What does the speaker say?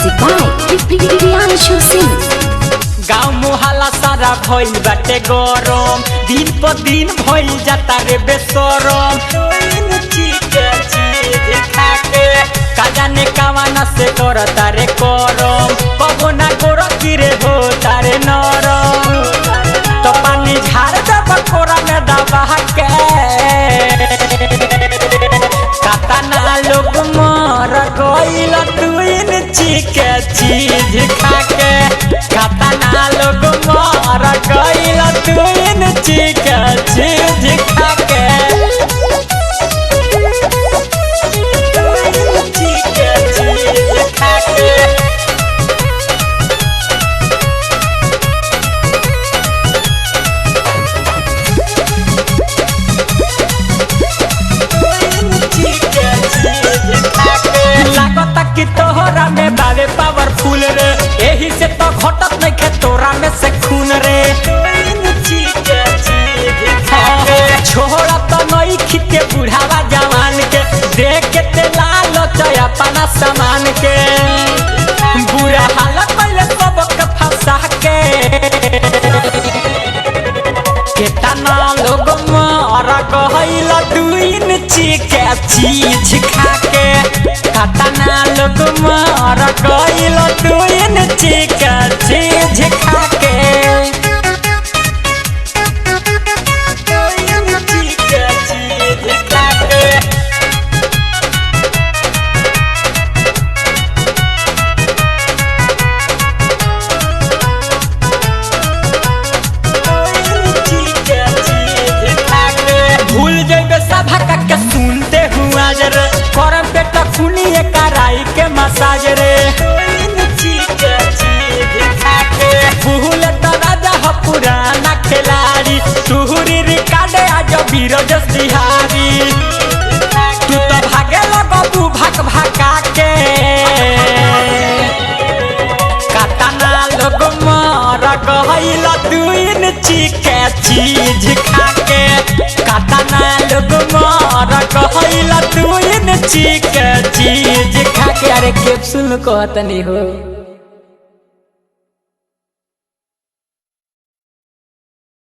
Music by Priyanshu Singh. गाँव मोहल्ला सारा भइल बाटे गरम, दिन पर दिन भइल जाता रे बेसरम। का जाने कावाना से करता रे करम, कबो ना गोरा गिरे हो तारे नरम। तो पानी झाड़ दब कोरा में दबा के, कातना लोग मर गइल तुइन चिके चीज खाके। कातना लोग मर गइल तुइन चिके चीज खाके। चिके चीज खाके। लागता कि तोहरा में बावे पावरफुल रे, एही से तो घटत नहीं खे तोरा में से खून रे। छोड़ा तो नहीं खिके बुढ़ावा जवान के, देख के ते लाल चय अपना सामान के। बुरा हालत पहले सबके फंसा के, केतना लोग मर गइल दुइन चिके चीज खाके। कातना लोग मर गइल दुइन चिके चीज खाके। दुइन चिके चीज खाके। भूल जइबे सभा के सुनते हुआ जरे, करम पेट खुनिए कराई के मसाज रे। भूल तो राजा हो पुराना खिलाड़ी, तुहरी रिकार्ड आज बीरजस बिहारी। तू तो भागे लगबू भाग भागा के, कातना लोग मर गइल दुइन चिके चीज खाके। कातना लोग मर गइल दुइन चिके चीज खाके। अरे कैप्सूल कहतनी हो।